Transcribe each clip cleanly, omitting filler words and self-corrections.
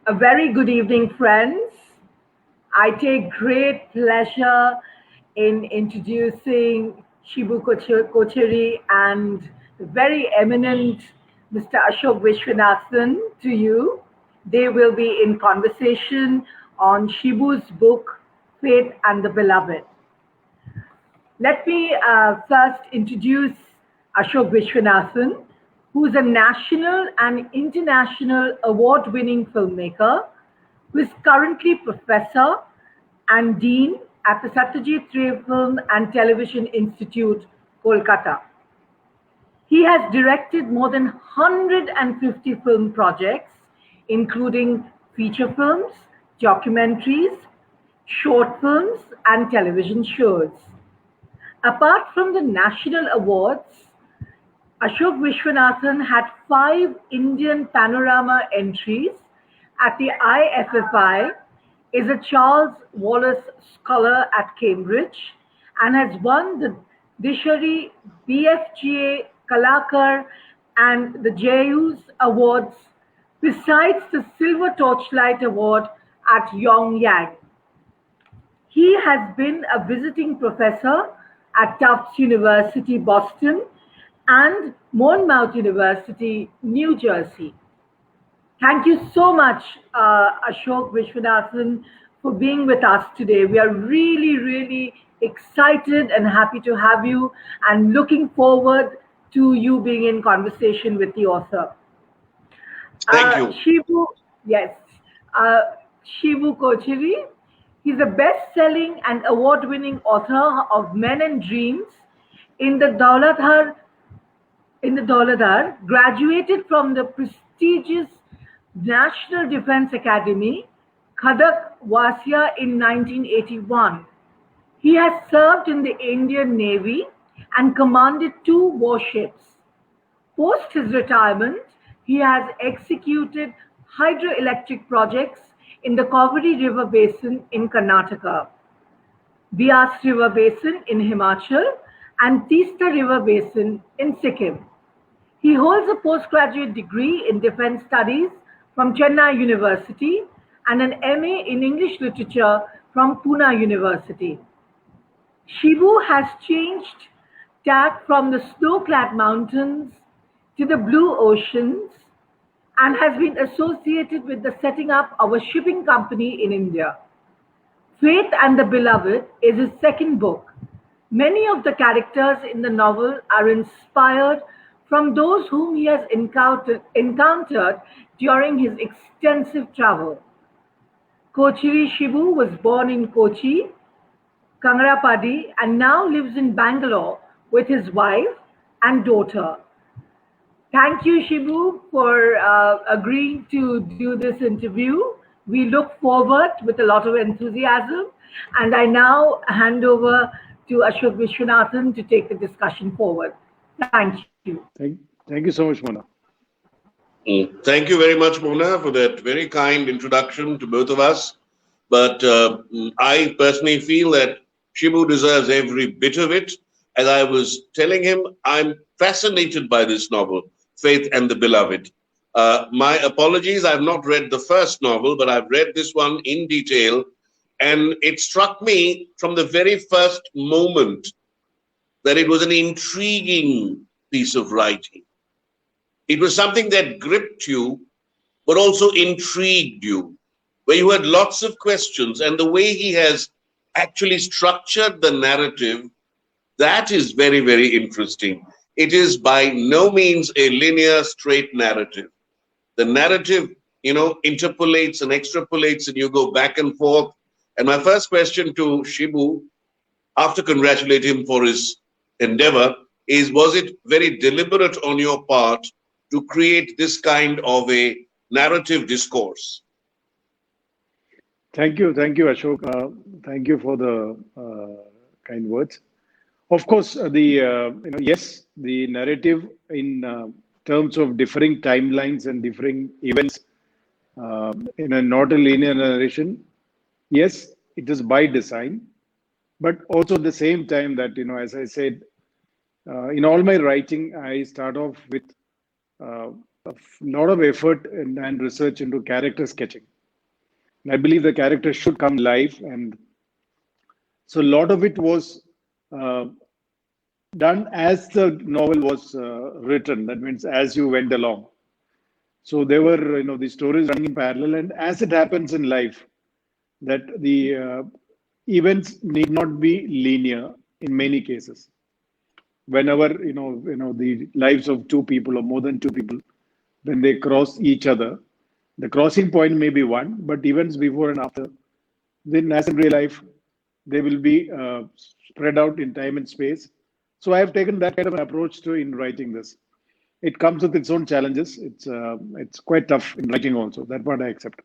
A very good evening, friends. I take great pleasure in introducing Shibu Kochery and the very eminent Mr. Ashoke Viswanathan to you. They will be in conversation on Shibu's book, Faith and the Beloved. Let me first introduce Ashoke Viswanathan, who is a national and international award-winning filmmaker, who is currently professor and dean at the Satyajit Film and Television Institute, Kolkata. He has directed more than 150 film projects, including feature films, documentaries, short films, and television shows. Apart from the national awards, Ashoke Viswanathan had 5 Indian Panorama entries at the IFFI, is a Charles Wallace Scholar at Cambridge, and has won the Dishari, BFJA, Kalakar and the Jaycees awards, besides the Silver Torchlight award at Pyongyang. He has been a visiting professor at Tufts University, Boston, and Monmouth University, New Jersey. Thank you so much, Ashoke Viswanathan, for being with us today. We are really, really excited and happy to have you and looking forward to you being in conversation with the author. Thank you. Shibu, yes. Shibu Kochery. He's a best-selling and award-winning author of Men and Dreams in the Dauladhar, graduated from the prestigious National Defense Academy, Khadak Wasia in 1981. He has served in the Indian Navy and commanded 2 warships. Post his retirement, he has executed hydroelectric projects in the Kaveri River Basin in Karnataka, Beas River Basin in Himachal, and Teesta River Basin in Sikkim. He holds a postgraduate degree in Defense Studies from Chennai University and an MA in English Literature from Pune University. Shibu has changed tack from the snow-clad mountains to the blue oceans and has been associated with the setting up of a shipping company in India. Faith and the Beloved is his second book. Many of the characters in the novel are inspired from those whom he has encountered during his extensive travel. Kochery Shibu was born in Kochi, Kangarapadi, and now lives in Bangalore with his wife and daughter. Thank you, Shibu, for agreeing to do this interview. We look forward with a lot of enthusiasm. And I now hand over to Ashoke Viswanathan to take the discussion forward. Thank you. Thank you so much, Mona. Thank you very much, Mona, for that very kind introduction to both of us. But I personally feel that Shibu deserves every bit of it. As I was telling him, I'm fascinated by this novel, Faith and the Beloved. My apologies, I've not read the first novel, but I've read this one in detail. And it struck me from the very first moment that it was an intriguing piece of writing. It was something that gripped you, but also intrigued you, where you had lots of questions. And the way he has actually structured the narrative, that is very, very interesting. It is by no means a linear, straight narrative. The narrative, interpolates and extrapolates, and you go back and forth. And my first question to Shibu, after congratulating him for his endeavor, is, was it very deliberate on your part to create this kind of a narrative discourse? Thank you, Ashok. Thank you for the kind words. Of course, yes, the narrative in terms of differing timelines and differing events in a not a linear narration, yes, it is by design, but also at the same time that, as I said, in all my writing, I start off with a lot of effort and research into character sketching. I believe the character should come live, and so a lot of it was uh, done as the novel was written. That means as you went along. So there were, the stories running in parallel, and as it happens in life, that the events need not be linear in many cases. Whenever the lives of two people or more than two people, when they cross each other, the crossing point may be one, but events before and after, then as in real life, they will be spread out in time and space. So I have taken that kind of an approach to in writing this. It comes with its own challenges. It's quite tough in writing also. That part I accept.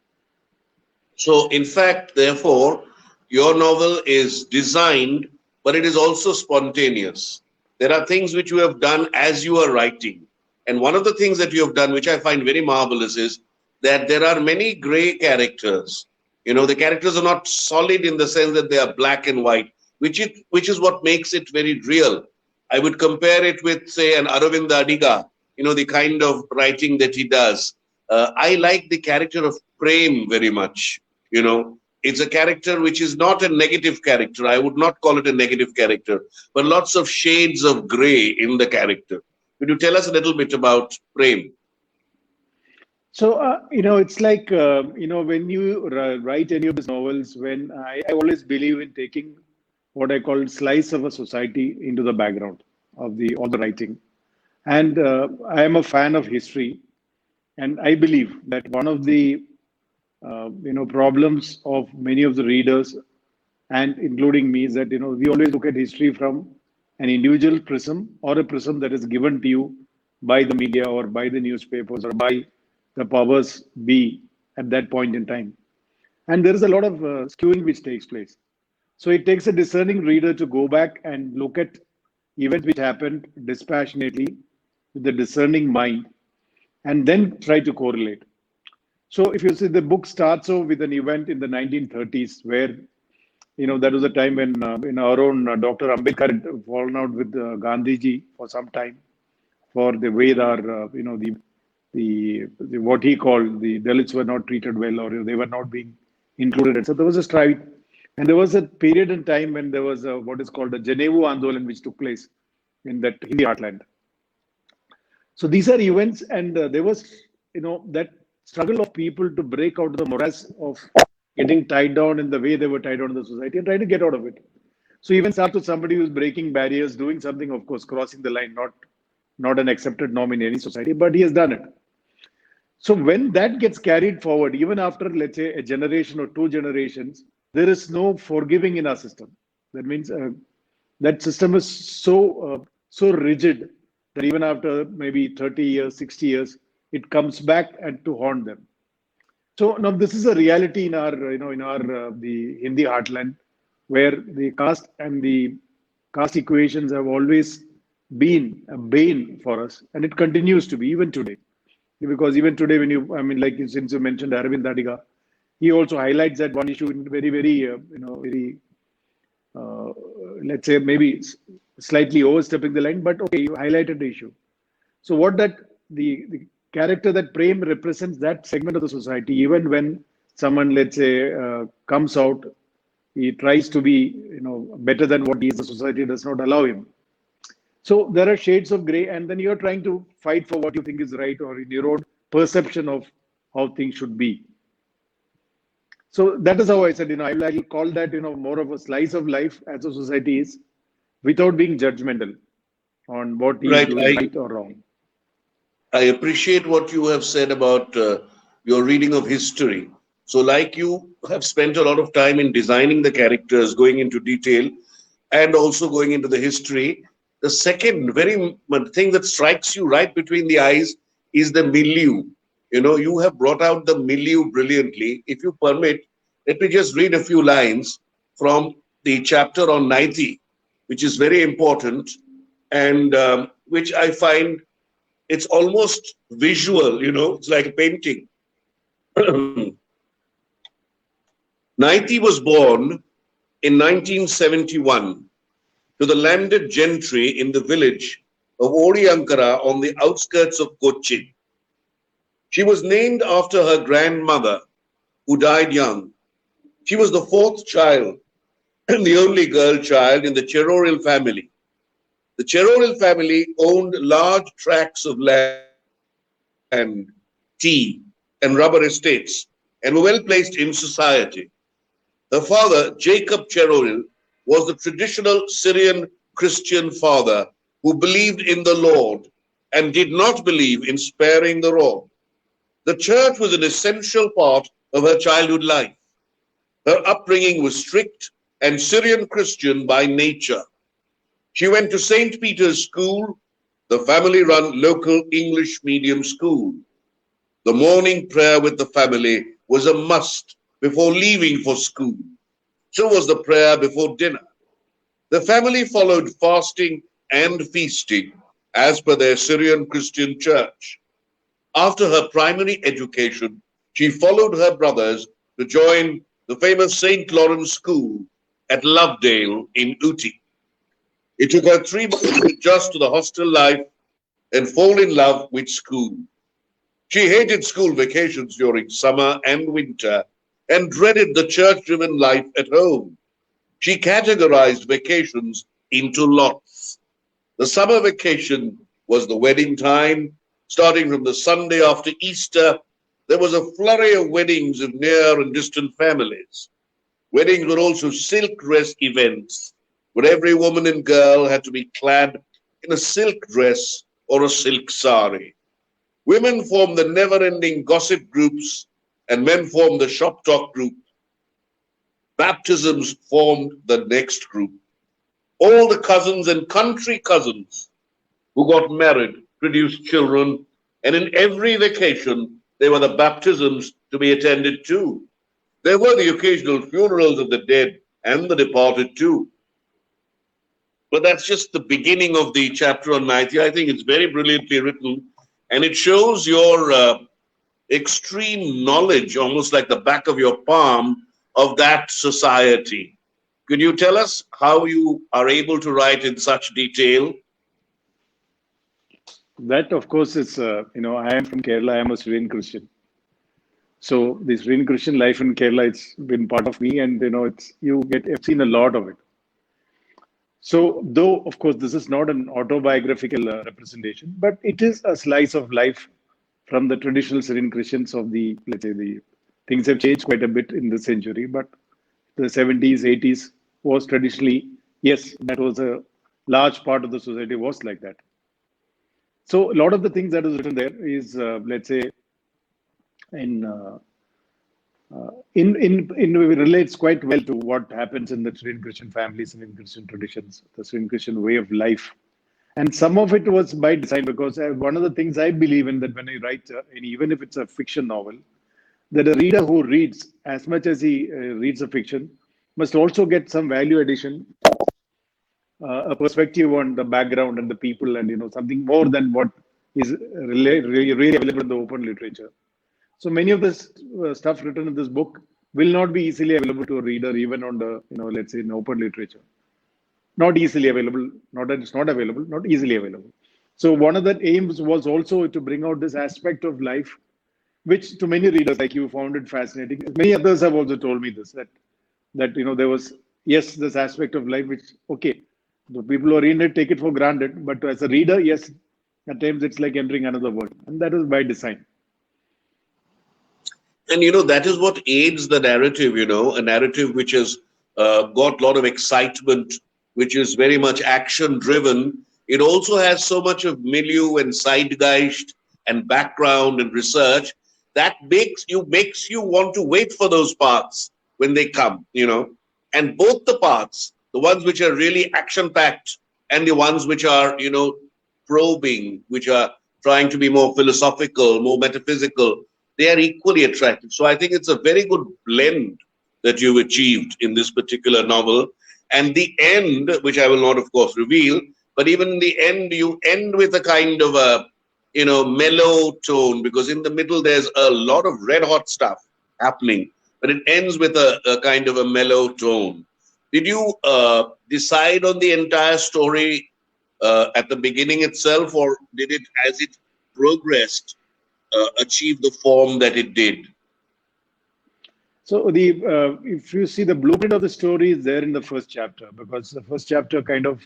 So, in fact, therefore, your novel is designed, but it is also spontaneous. There are things which you have done as you are writing. And one of the things that you have done, which I find very marvelous, is that there are many gray characters. The characters are not solid in the sense that they are black and white, which is what makes it very real. I would compare it with, say, an Aravind Adiga, the kind of writing that he does. I like the character of Prem very much. It's a character which is not a negative character. I would not call it a negative character, but lots of shades of gray in the character. Could you tell us a little bit about Prem? So, it's like, when you write any of these novels, when I always believe in taking what I call slice of a society into the background of all the writing. And I am a fan of history. And I believe that one of the, problems of many of the readers, and including me, is that, we always look at history from an individual prism or a prism that is given to you by the media or by the newspapers or by the powers be at that point in time. And there is a lot of skewing which takes place. So it takes a discerning reader to go back and look at events which happened dispassionately with a discerning mind and then try to correlate. So if you see, the book starts off with an event in the 1930s where, that was a time when our own Dr. Ambedkar had fallen out with Gandhiji for some time for the way the what he called the Dalits were not treated well or they were not being included. So there was a strife. And there was a period in time when there was what is called a Geneva Andolan which took place in that Hindi heartland. So these are events, and there was, that struggle of people to break out of the morass of getting tied down in the way they were tied down in the society and try to get out of it. So even start with somebody who's breaking barriers, doing something, of course, crossing the line, not an accepted norm in any society, but he has done it. So when that gets carried forward, even after, let's say, a generation or two generations, there is no forgiving in our system. That means that system is so rigid that even after maybe 30 years, 60 years, it comes back and to haunt them. So now this is a reality in our, the Hindi heartland, where the caste and the caste equations have always been a bane for us, and it continues to be even today. Because even today, since you mentioned Aravind Adiga, he also highlights that one issue in very, very, let's say maybe slightly overstepping the line, but okay, you highlighted the issue. So what the character that Prem represents that segment of the society, even when someone, let's say, comes out, he tries to be, better than what he is, the society does not allow him. So there are shades of gray, and then you're trying to fight for what you think is right or in your own perception of how things should be. So that is how I said, I will call that, more of a slice of life as a society is, without being judgmental on what is doing right or wrong. I appreciate what you have said about your reading of history. So like you have spent a lot of time in designing the characters, going into detail, and also going into the history. The second very thing that strikes you right between the eyes is the milieu. You have brought out the milieu brilliantly. If you permit, let me just read a few lines from the chapter on Naiti, which is very important and which I find it's almost visual, it's like a painting. Naiti was born in 1971 to the landed gentry in the village of Oriankara on the outskirts of Cochin. She was named after her grandmother, who died young. She was the fourth child and the only girl child in the Cheroril family. The Cheroril family owned large tracts of land, tea, and rubber estates, and were well placed in society. Her father, Jacob Cheroril, was the traditional Syrian Christian father who believed in the Lord and did not believe in sparing the raw. The church was an essential part of her childhood life. Her upbringing was strict and Syrian Christian by nature. She went to St. Peter's School, the family-run local English medium school. The morning prayer with the family was a must before leaving for school. So was the prayer before dinner. The family followed fasting and feasting as per their Syrian Christian church. After her primary education, she followed her brothers to join the famous St. Lawrence School at Lovedale in Ooty. It took her 3 months to adjust to the hostel life and fall in love with school. She hated school vacations during summer and winter and dreaded the church-driven life at home. She categorized vacations into lots. The summer vacation was the wedding time. Starting from the Sunday after Easter, there was a flurry of weddings of near and distant families. Weddings were also silk dress events, where every woman and girl had to be clad in a silk dress or a silk sari. Women formed the never-ending gossip groups, and men formed the shop talk group. Baptisms formed the next group. All the cousins and country cousins who got married produced children, and in every vacation there were the baptisms to be attended too. There were the occasional funerals of the dead and the departed too. But that's just the beginning of the chapter on Maitri. I think it's very brilliantly written, and it shows your extreme knowledge, almost like the back of your palm, of that society. Could you tell us how you are able to write in such detail? That, of course, is, I am from Kerala. I am a Syrian Christian. So the Syrian Christian life in Kerala, it's been part of me, and, I've seen a lot of it. So, though, of course, this is not an autobiographical representation, but it is a slice of life from the traditional Syrian Christians of let's say, the things have changed quite a bit in this century, but the 70s, 80s was traditionally, yes, that was a large part of the society was like that. So, a lot of the things that is written there is, let's say, in relates quite well to what happens in the Syrian Christian families, Syrian Christian traditions, the Syrian Christian way of life. And some of it was by design, because one of the things I believe in, that when I write, and even if it's a fiction novel, that a reader who reads as much as he reads a fiction must also get some value addition, a perspective on the background and the people, and something more than what is really available in the open literature. So many of this stuff written in this book will not be easily available to a reader, even on the, let's say, in open literature. Not easily available, not that it's not available, not easily available. So one of the aims was also to bring out this aspect of life, which to many readers like you found it fascinating. Many others have also told me this, that there was, yes, this aspect of life, which, okay, the people who are in it take it for granted, but as a reader, yes, at times it's like entering another world, and that is by design. And that is what aids the narrative, a narrative which has got a lot of excitement, which is very much action driven. It also has so much of milieu and zeitgeist and background and research that makes you want to wait for those parts when they come, And both the parts, the ones which are really action packed and the ones which are, probing, which are trying to be more philosophical, more metaphysical, they are equally attractive. So I think it's a very good blend that you've achieved in this particular novel. And the end, which I will not, of course, reveal, but even in the end, you end with a kind of a, mellow tone, because in the middle, there's a lot of red hot stuff happening, but it ends with a kind of a mellow tone. Did you decide on the entire story at the beginning itself, or did it, as it progressed, achieve the form that it did? So if you see the blueprint of the story is there in the first chapter, because the first chapter kind of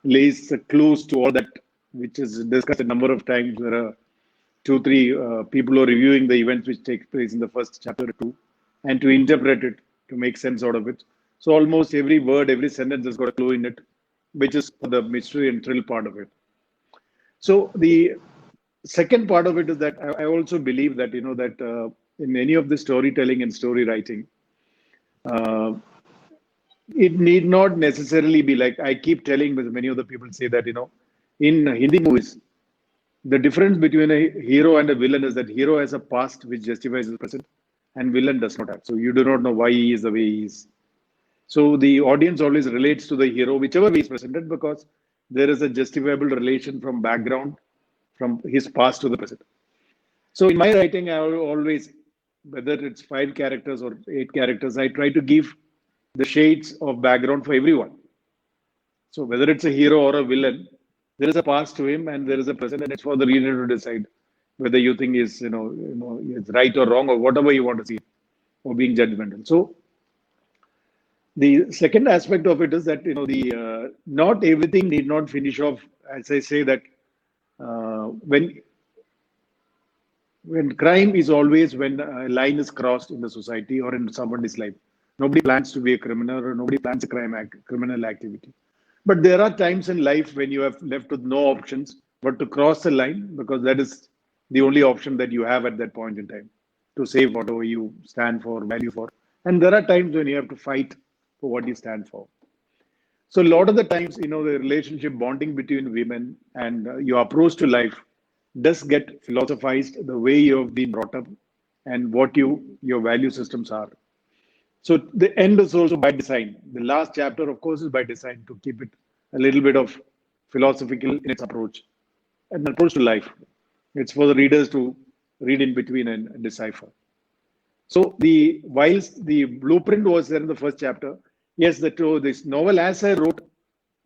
lays the clues to all that, which is discussed a number of times. There are two, three people who are reviewing the events which take place in the first chapter too, and to interpret it, to make sense out of it. So almost every word, every sentence has got a clue in it, which is the mystery and thrill part of it. So the second part of it is that I also believe that that in any of the storytelling and story writing, uh, it need not necessarily be like I keep telling, with many of the people say that in Hindi movies, the difference between a hero and a villain is that hero has a past which justifies his present, and villain does not have. So you do not know why he is the way he is. So the audience always relates to the hero, whichever way is presented, because there is a justifiable relation from background, from his past to the present. So in my writing, I will always, whether it's 5 characters or 8 characters, I try to give the shades of background for everyone. So whether it's a hero or a villain, there is a past to him and there is a present, and it's for the reader to decide whether you think is it's right or wrong or whatever you want to see, or being judgmental. So the second aspect of it is that the not everything need not finish off. As I say that when crime is always when a line is crossed in the society or in somebody's life. Nobody plans to be a criminal, or nobody plans a criminal activity. But there are times in life when you have left with no options but to cross the line, because that is the only option that you have at that point in time to save whatever you stand for, value for. And there are times when you have to fight for what you stand for. So a lot of the times, the relationship bonding between women and your approach to life does get philosophized the way you have been brought up and what your value systems are. So the end is also by design. The last chapter, of course, is by design to keep it a little bit of philosophical in its approach and approach to life. It's for the readers to read in between and decipher. So whilst the blueprint was there in the first chapter, yes, this novel, as I wrote,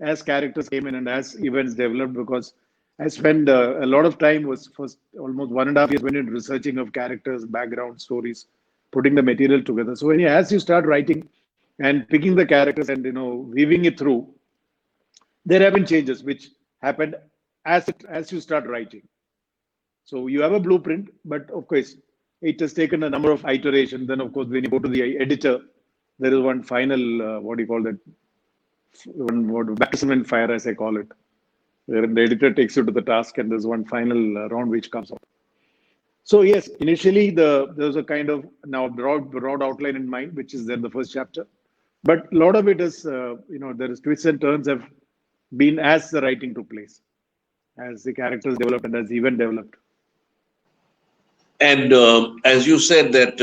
as characters came in and as events developed, because I spent a lot of time, was first almost 1.5 years, when researching of characters, background stories, putting the material together. So as you start writing and picking the characters and weaving it through, there have been changes which happened as you start writing. So you have a blueprint, but of course it has taken a number of iterations. Then of course when you go to the editor, there is one final what do you call that? One baptism in fire, as I call it, where the editor takes you to the task, and there's one final round which comes out. So yes, initially there's a kind of now broad outline in mind, which is there in the first chapter, but a lot of it is there is twists and turns have been as the writing took place, as the characters developed and as the event developed. And as you said that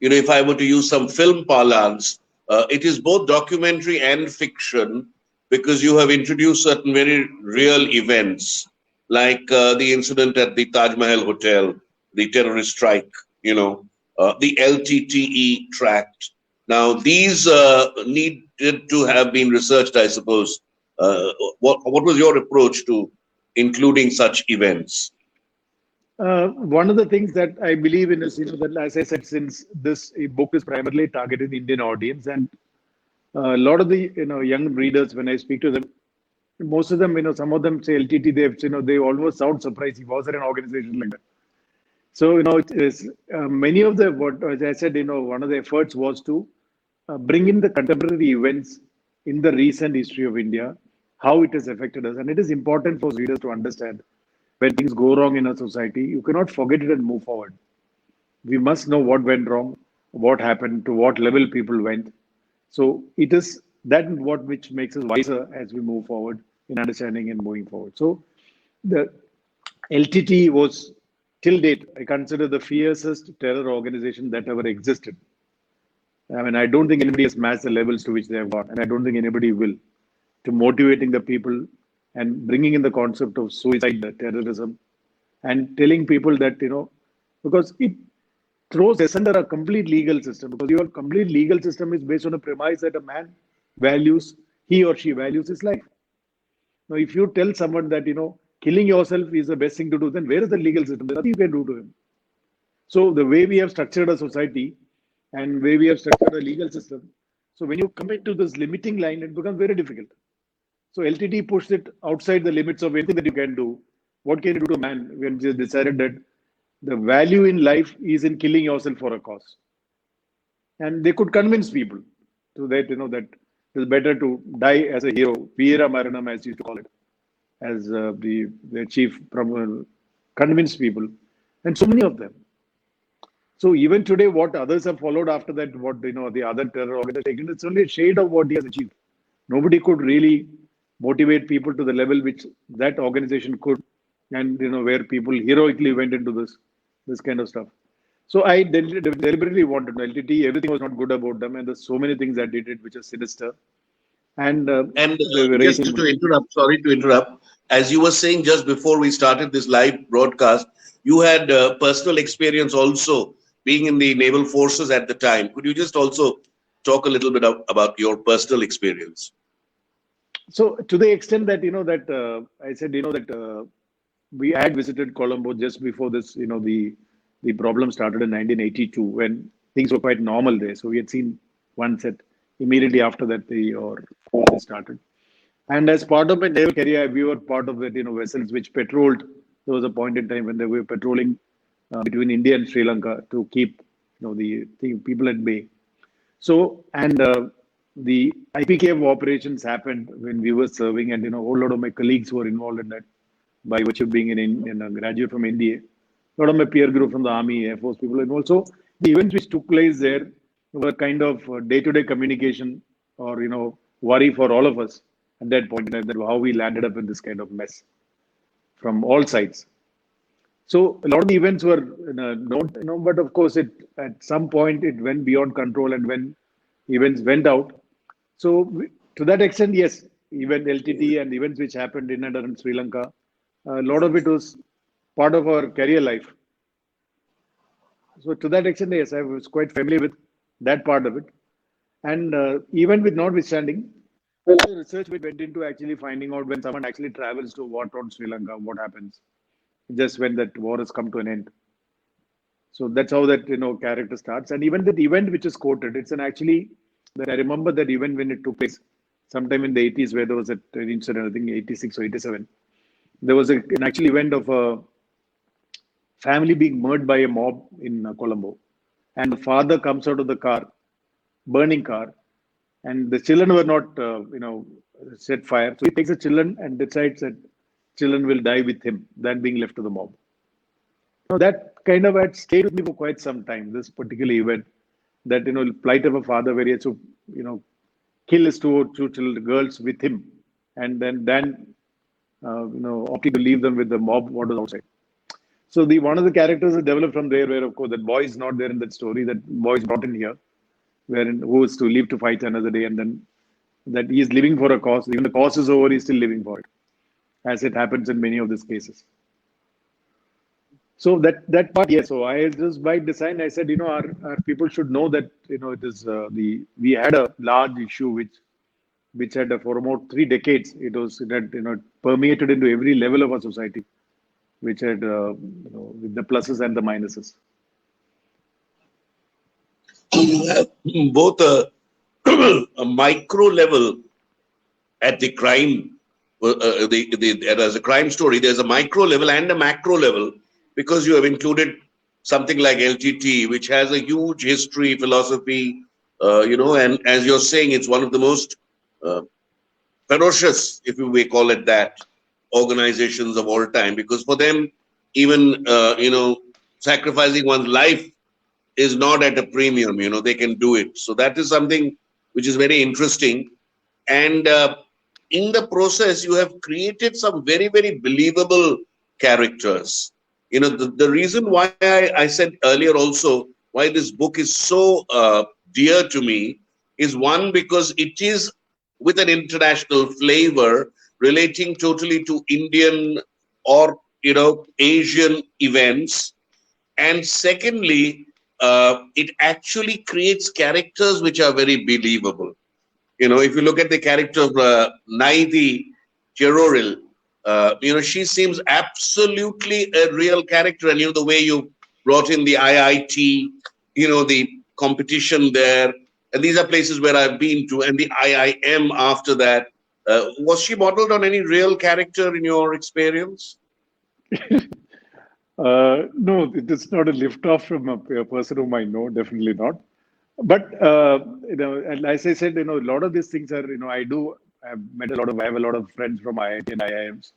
if I were to use some film parlance, it is both documentary and fiction, because you have introduced certain very real events, like the incident at the Taj Mahal Hotel, the terrorist strike, the LTTE tract. Now, these needed to have been researched, I suppose. What was your approach to including such events? One of the things that I believe in is, that, as I said, since this book is primarily targeted Indian audience, and a lot of the young readers, when I speak to them, most of them, some of them say LTT, they almost sound surprised. He was in an organization like that. So it is many of the as I said, one of the efforts was to bring in the contemporary events in the recent history of India, how it has affected us, and it is important for readers to understand. When things go wrong in a society, you cannot forget it and move forward. We must know what went wrong, what happened, to what level people went. So it is that which makes us wiser as we move forward in understanding and moving forward. So the LTT was, till date, I consider the fiercest terror organization that ever existed. I mean, I don't think anybody has matched the levels to which they have got, and I don't think anybody will, to motivating the people and bringing in the concept of suicide, terrorism, and telling people that, because it throws asunder a complete legal system, because your complete legal system is based on a premise that a man he or she values his life. Now, if you tell someone that, killing yourself is the best thing to do, then where is the legal system? There's nothing you can do to him. So the way we have structured a society, and way we have structured a legal system. So when you come back to this limiting line, it becomes very difficult. So LTT pushed it outside the limits of anything that you can do. What can you do to man when they decided that the value in life is in killing yourself for a cause? And they could convince people to that, that it's better to die as a hero, Veera Maranam, as you used to call it, as the chief convinced people, and so many of them. So even today, what others have followed after that, what the other terror organization, it's only a shade of what he has achieved. Nobody could really motivate people to the level which that organization could, and where people heroically went into this kind of stuff. So I deliberately wanted LTT. Everything was not good about them, and there's so many things that they did which are sinister. And they were Just raising. to interrupt, sorry to interrupt. As you were saying just before we started this live broadcast, you had personal experience also being in the naval forces at the time. Could you just also talk a little bit about your personal experience? So to the extent that I said that we had visited Colombo just before this, the problem started in 1982 when things were quite normal there. So we had seen one set immediately after that the war started. And as part of my naval career, we were part of that, vessels which patrolled. There was a point in time when they were patrolling between India and Sri Lanka to keep, the people at bay. So, and the IPKF operations happened when we were serving, and a whole lot of my colleagues were involved in that by virtue of being a graduate from India. A lot of my peer group from the Army, Air Force people, and also the events which took place there were kind of day-to-day communication or worry for all of us at that point in time, that how we landed up in this kind of mess from all sides. So a lot of the events were but of course at some point it went beyond control, and when events went out. So to that extent, yes, even LTT and events which happened in and around Sri Lanka, a lot of it was part of our career life. So to that extent, yes, I was quite familiar with that part of it. And even with notwithstanding, the research which went into actually finding out when someone actually travels to war torn Sri Lanka, what happens just when that war has come to an end. So that's how that character starts. And even that event which is quoted, it's an actually that I remember that event when it took place sometime in the 80s, where there was an incident, I think 86 or 87. There was an actual event of a family being murdered by a mob in Colombo, and the father comes out of the car, burning car, and the children were not, set fire. So he takes the children and decides that children will die with him than being left to the mob. Now that kind of had stayed with me for quite some time. This particular event, that plight of a father, where he had to kill his two children, girls with him, and then opting to leave them with the mob what was outside. So one of the characters is developed from there, where of course that boy is not there in that story. That boy is brought in here, who is to leave to fight another day, and then that he is living for a cause. Even the cause is over, he's still living for it, as it happens in many of these cases. So that part, yes. So I just by design, I said, our people should know that it is we had a large issue which had for about 3 decades. It had permeated into every level of our society, which had with the pluses and the minuses. You have both a micro level at the crime, as a crime story. There's a micro level and a macro level, because you have included something like LTT, which has a huge history, philosophy, and as you're saying, it's one of the most ferocious, if you may call it that, organizations of all time, because for them, even, sacrificing one's life is not at a premium, they can do it. So that is something which is very interesting. And in the process, you have created some very, very believable characters. The reason why I said earlier also, why this book is so dear to me is, one, because it is with an international flavor relating totally to Indian or, Asian events. And secondly, it actually creates characters which are very believable. If you look at the character of Naidi Cheroril, she seems absolutely a real character. And the way you brought in the IIT, the competition there. And these are places where I've been to, and the IIM after that. Was she modeled on any real character in your experience? No, it is not a lift off from a person whom I know, definitely not. But and as I said, a lot of these things are, I have a lot of friends from IIT and IIMs,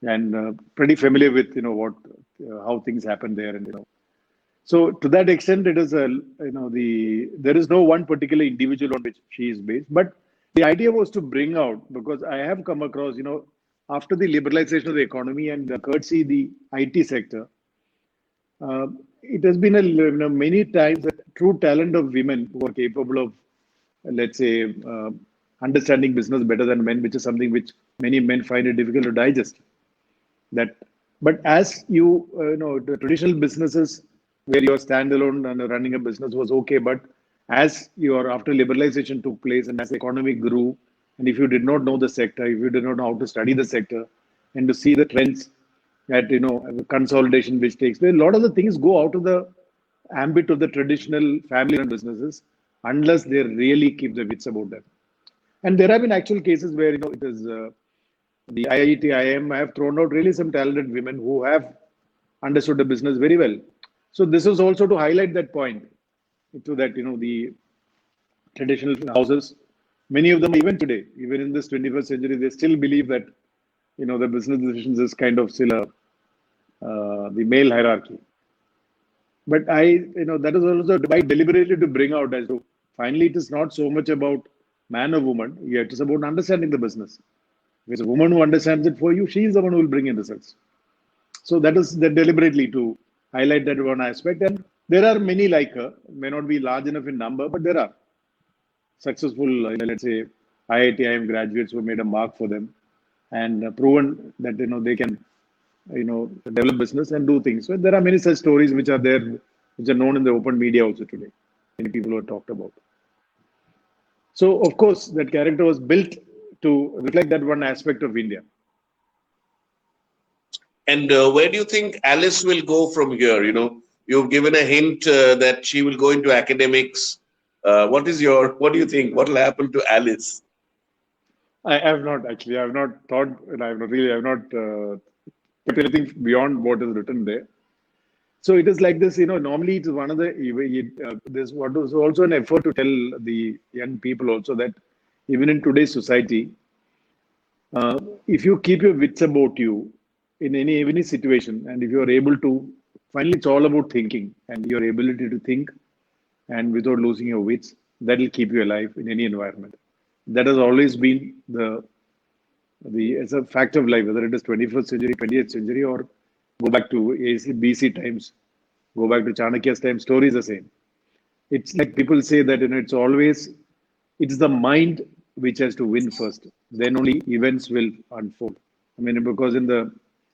and pretty familiar with, what, how things happen there, and so to that extent, it is there is no one particular individual on which she is based, but the idea was to bring out, because I have come across, after the liberalization of the economy and courtesy the IT sector, it has been many times that true talent of women who are capable of, let's say, understanding business better than men, which is something which many men find it difficult to digest. That, but as the traditional businesses where you're standalone and running a business was okay, but as your after liberalization took place and as the economy grew, and if you did not know the sector, if you did not know how to study the sector, and to see the trends that consolidation which takes place, a lot of the things go out of the ambit of the traditional family-run businesses unless they really keep the wits about them. And there have been actual cases where it is the IIT, IIM have thrown out really some talented women who have understood the business very well. So this is also to highlight that point, to that the traditional houses, many of them even today, even in this 21st century, they still believe that the business decisions is kind of still the male hierarchy. But that is also deliberately to bring out as to finally it is not so much about man or woman, yet it is about understanding the business. If it's a woman who understands it for you, she is the one who will bring in results. So that is deliberately to highlight that one aspect. And there are many like her, may not be large enough in number, but there are successful, let's say, IIT, IIM graduates who made a mark for them and proven that they can develop business and do things. So there are many such stories which are there, which are known in the open media also today. Many people have talked about. So of course, that character was built to reflect that one aspect of India. And where do you think Alice will go from here? You've given a hint that she will go into academics. What do you think? What will happen to Alice? I have not actually. I have not thought, and I have not put anything beyond what is written there. So it is like this. Normally it's one of the. There's what was also an effort to tell the young people also that even in today's society, if you keep your wits about you in any situation, and if you are able to, finally it's all about thinking and your ability to think, and without losing your wits, that will keep you alive in any environment. That has always been as a fact of life, whether it is 21st century, 20th century, or go back to BC times, go back to Chanakya's time, story is the same. It's like people say that it's the mind which has to win first. Then only events will unfold. I mean, because in the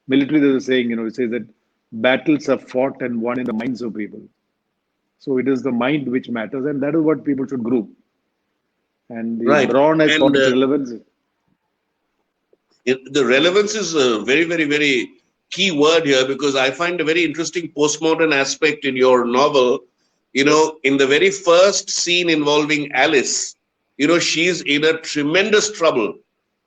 military there's a saying, it says that battles are fought and won in the minds of people. So it is the mind which matters, and that is what people should group. And the brawn has got its relevance. The relevance is a very, very, very key word here, because I find a very interesting postmodern aspect in your novel. In the very first scene involving Alice, she's in a tremendous trouble,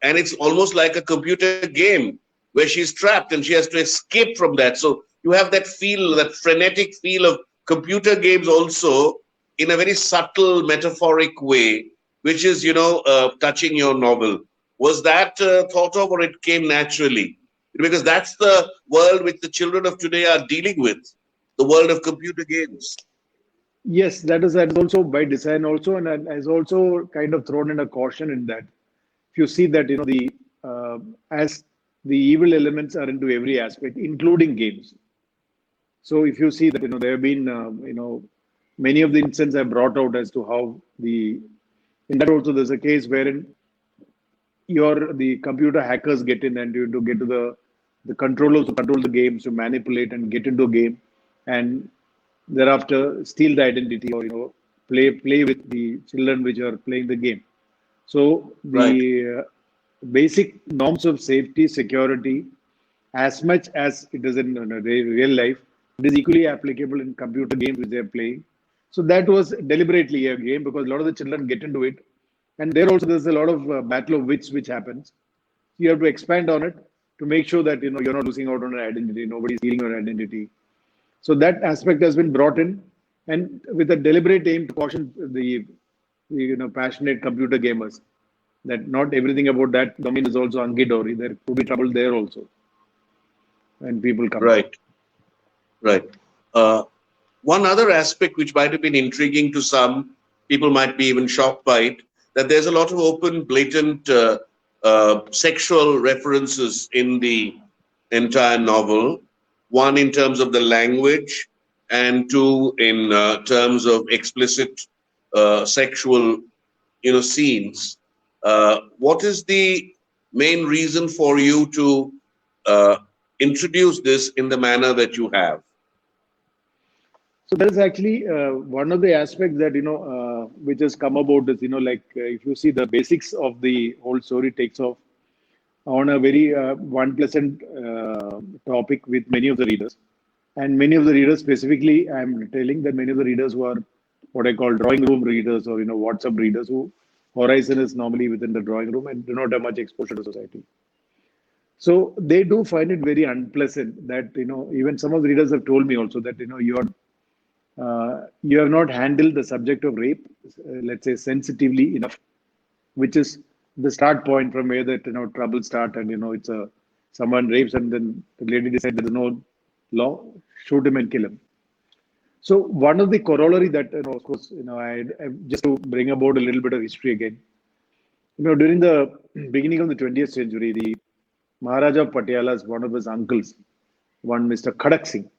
and it's almost like a computer game where she's trapped and she has to escape from that. So you have that feel, that frenetic feel of computer games also in a very subtle, metaphoric way, which is, touching your novel. Was that thought of, or it came naturally? Because that's the world which the children of today are dealing with, the world of computer games. Yes, that is also by design also, and has also kind of thrown in a caution in that. If you see that, as the evil elements are into every aspect, including games. So if you see that, there have been, many of the incidents I brought out as to how in that also there's a case wherein the computer hackers get in and you to get to the controllers to control the games, to manipulate and get into a game, and thereafter steal the identity or play with the children which are playing the game. So the basic norms of safety, security, as much as it is in real life, it is equally applicable in computer games which they are playing. So that was deliberately a game because a lot of the children get into it. And there also there's a lot of battle of wits which happens. You have to expand on it to make sure that you're not losing out on an identity, nobody's stealing your identity. So that aspect has been brought in, and with a deliberate aim to caution the passionate computer gamers that not everything about that domain is also hunky dory. There could be trouble there also when people come in. Right, right. Uh, One other aspect which might have been intriguing to some, people might be even shocked by it, that there's a lot of open, blatant sexual references in the entire novel. One in terms of the language, and two in terms of explicit sexual, scenes. What is the main reason for you to introduce this in the manner that you have? So that is actually one of the aspects that which has come about is like if you see the basics of the whole story takes off on a very one pleasant topic with many of the readers, and many of the readers specifically I'm telling that many of the readers who are what I call drawing room readers or WhatsApp readers who horizon is normally within the drawing room and do not have much exposure to society. So they do find it very unpleasant that even some of the readers have told me also that you have not handled the subject of rape, let's say, sensitively enough, which is the start point from where that trouble start, and it's someone rapes and then the lady decides there is no law, shoot him and kill him. So one of the corollary that of course I just to bring about a little bit of history again. During the beginning of the 20th century, the Maharaja of Patiala's one of his uncles, one Mr. Khadak Singh.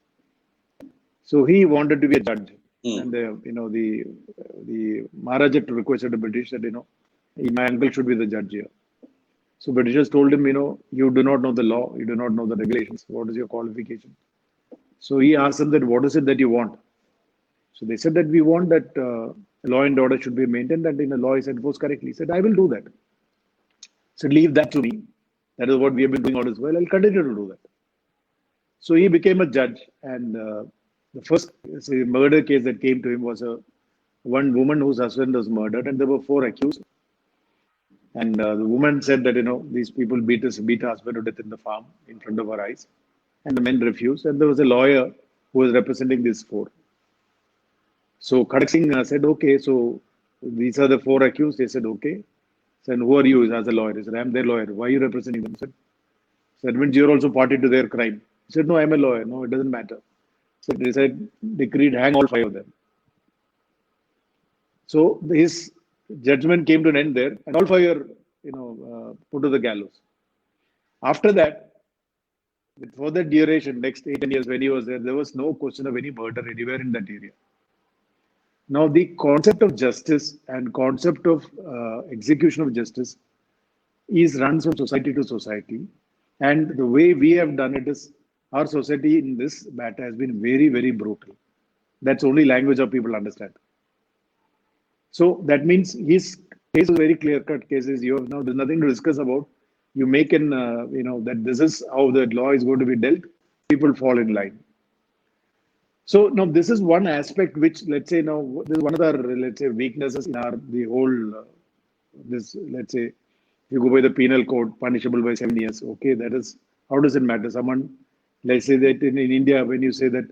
So he wanted to be a judge, and the Maharaja requested the British that my uncle should be the judge here. So Britishers told him, you do not know the law, you do not know the regulations. What is your qualification? So he asked them that what is it that you want? So they said that we want that law and order should be maintained, that the law is enforced correctly. He said, I will do that. So leave that to me. That is what we have been doing all this while. I'll continue to do that. So he became a judge, and the first murder case that came to him was one woman whose husband was murdered, and there were 4 accused. And the woman said that these people beat her husband to death in the farm in front of her eyes, and the men refused. And there was a lawyer who was representing these 4. So Khadak Singh said, okay, so these are the 4 accused. They said, okay. Said, who are you as a lawyer? He said, I'm their lawyer. Why are you representing them? He said, that means you're also party to their crime. He said, no, I'm a lawyer. No, it doesn't matter. So they said, decreed, hang all 5 of them. So his judgment came to an end there, and all 5 are, put to the gallows. After that, for that duration, next 8 years when he was there was no question of any murder anywhere in that area. Now, the concept of justice and concept of execution of justice is runs from society to society. And the way we have done it is our society in this matter has been very, very brutal. That's only language of people understand. So that means his case is very clear-cut cases. You have now there's nothing to discuss about. You make an that this is how the law is going to be dealt. People fall in line. So now this is one aspect which, let's say, now this is one of the weaknesses in the whole this, let's say, if you go by the penal code, punishable by 7 years. Okay, that is, how does it matter? Someone, let's say that in India, when you say that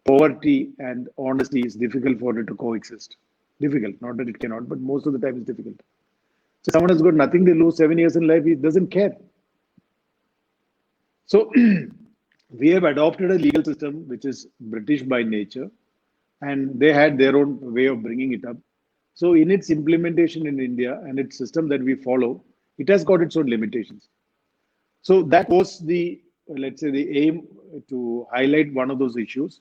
poverty and honesty is difficult for it to coexist. Difficult, not that it cannot, but most of the time it's difficult. So someone has got nothing to lose, 7 years in life, he doesn't care. So we have adopted a legal system which is British by nature, and they had their own way of bringing it up. So in its implementation in India and its system that we follow, it has got its own limitations. So that was the, let's say, the aim to highlight one of those issues.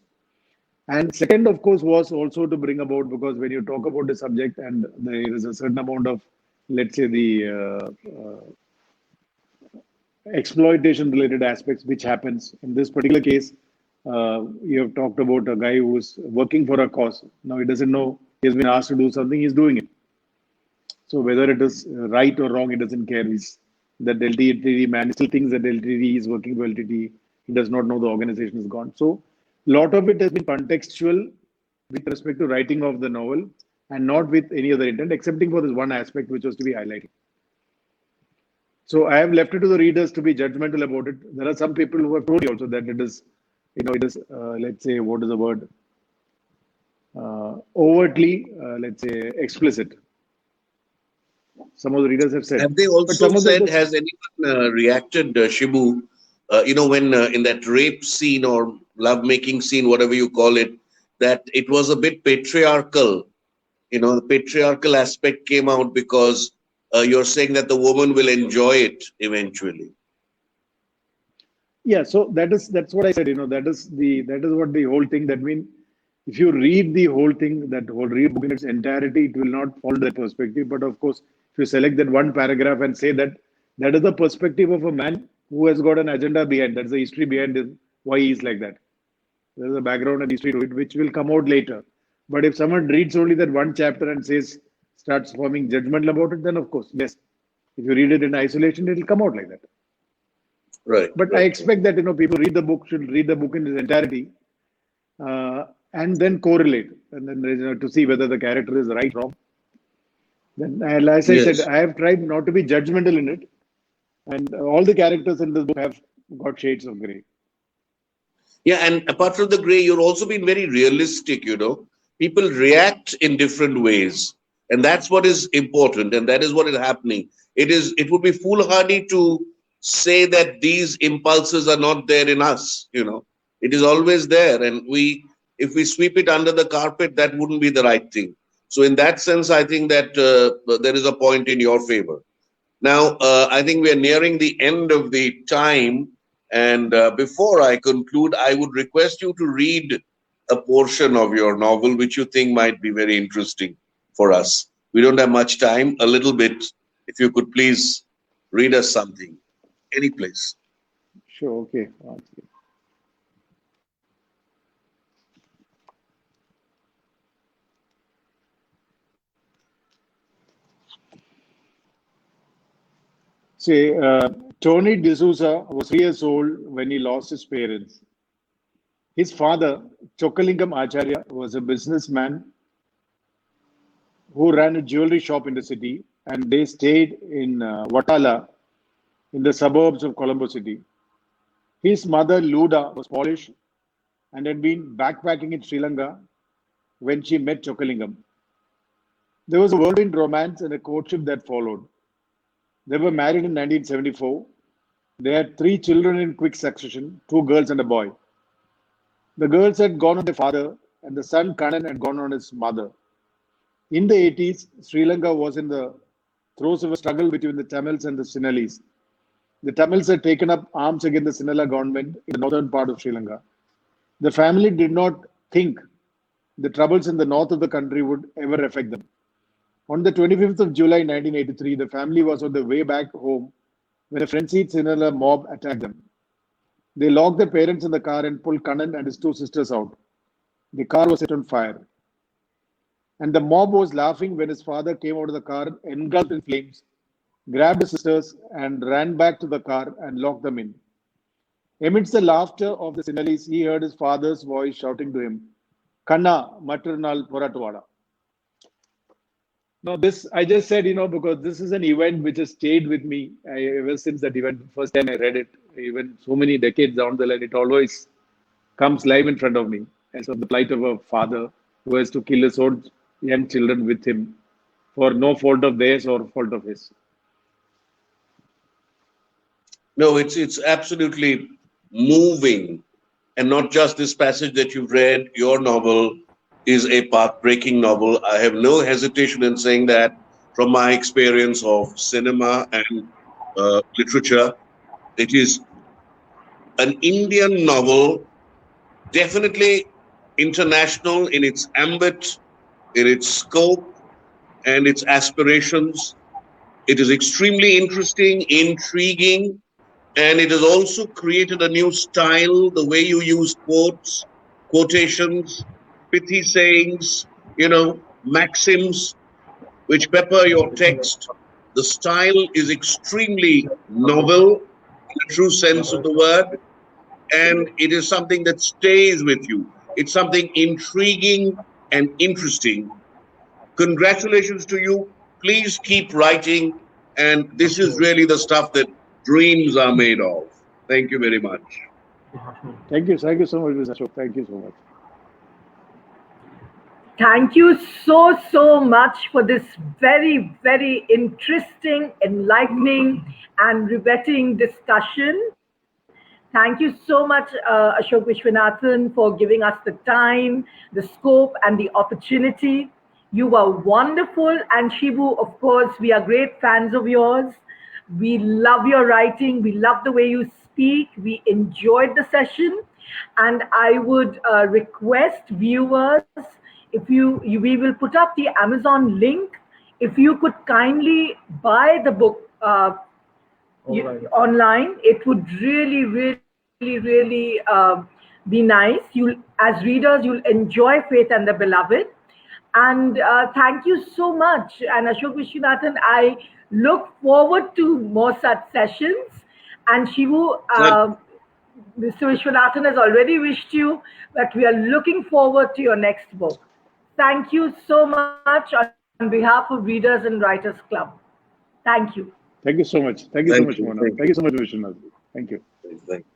And second, of course, was also to bring about, because when you talk about the subject and there is a certain amount of, let's say, the exploitation related aspects which happens in this particular case. You have talked about a guy who's working for a cause. Now he doesn't know, he has been asked to do something, he's doing it. So whether it is right or wrong, he doesn't care. He's that LTTE man still thinks that LTTE is working for LTTE. He does not know the organization is gone. So a lot of it has been contextual with respect to writing of the novel and not with any other intent, excepting for this one aspect which was to be highlighted. So I have left it to the readers to be judgmental about it. There are some people who have told you also that it is, let's say, what is the word? Overtly, let's say, explicit. Some of the readers have said. Have they also said, has anyone reacted, Shibu, when in that rape scene or love-making scene, whatever you call it, that it was a bit patriarchal? The patriarchal aspect came out because you're saying that the woman will enjoy it eventually. Yeah, so that's what I said. That is what the whole thing. That means if you read the whole thing, that whole read book in its entirety, it will not follow that perspective. But of course, if you select that one paragraph and say that is the perspective of a man who has got an agenda behind, that's the history behind it, why he is like that. There's a background and history to it, which will come out later. But if someone reads only that one chapter and starts forming judgment about it, then of course, yes. If you read it in isolation, it will come out like that. Right. But I expect that people should read the book in its entirety, and then correlate, and then to see whether the character is right or wrong. Then, as I said, I have tried not to be judgmental in it, and all the characters in this book have got shades of grey. Yeah, and apart from the grey, you've also been very realistic. People react in different ways, and that's what is important, and that is what is happening. It would be foolhardy to say that these impulses are not there in us. It is always there, and if we sweep it under the carpet, that wouldn't be the right thing. So in that sense, I think that there is a point in your favor. Now, I think we are nearing the end of the time, and before I conclude, I would request you to read a portion of your novel which you think might be very interesting for us. We don't have much time, a little bit. If you could please read us something, any place. Sure, okay. Tony D'Souza was 3 years old when he lost his parents. His father, Chokkalingam Acharya, was a businessman who ran a jewelry shop in the city, and they stayed in Watala in the suburbs of Colombo City. His mother, Luda, was Polish and had been backpacking in Sri Lanka when she met Chokkalingam. There was a whirlwind romance and a courtship that followed. They were married in 1974. They had 3 children in quick succession, 2 girls and a boy. The girls had gone on their father, and the son Kannan had gone on his mother. In the 80s, Sri Lanka was in the throes of a struggle between the Tamils and the Sinhalese. The Tamils had taken up arms against the Sinhala government in the northern part of Sri Lanka. The family did not think the troubles in the north of the country would ever affect them. On the 25th of July 1983, the family was on their way back home when a frenzied Sinhala mob attacked them. They locked their parents in the car and pulled Kannan and his 2 sisters out. The car was set on fire. And the mob was laughing when his father came out of the car, engulfed in flames, grabbed his sisters and ran back to the car and locked them in. Amidst the laughter of the Sinhalese, he heard his father's voice shouting to him, "Kanna, maternal poratwada." Now, this I just said, because this is an event which has stayed with me ever since that event. First time I read it, even so many decades down the line, it always comes live in front of me as of the plight of a father who has to kill his own young children with him for no fault of theirs or fault of his. No, it's absolutely moving, and not just this passage that you've read. Your novel is a path-breaking novel. I have no hesitation in saying that from my experience of cinema and literature. It is an Indian novel, definitely international in its ambit, in its scope, and its aspirations. It is extremely interesting, intriguing, and it has also created a new style, the way you use quotes, quotations, pithy sayings, maxims, which pepper your text. The style is extremely novel in the true sense of the word, and it is something that stays with you. It's something intriguing and interesting. Congratulations to you. Please keep writing. And this is really the stuff that dreams are made of. Thank you very much. Thank you so much, Mr. Ashok. Thank you so much. Thank you so much for this very interesting, enlightening, and riveting discussion. Thank you so much, Ashoke Viswanathan, for giving us the time, the scope, and the opportunity. You were wonderful. And Shibu, of course, we are great fans of yours. We love your writing. We love the way you speak. We enjoyed the session. And I would request viewers, if we will put up the Amazon link. If you could kindly buy the book online, it would really be nice. As readers, you'll enjoy Faith and the Beloved. And thank you so much. And Ashoke Viswanathan, I look forward to more such sessions. And Shivu, Mr. Viswanathan has already wished you that we are looking forward to your next book. Thank you so much on behalf of Readers and Writers Club. Thank you. Thank you so much. Thank you so much, Mona. Thank you so much, Vishwanath. Thank you. Thank you.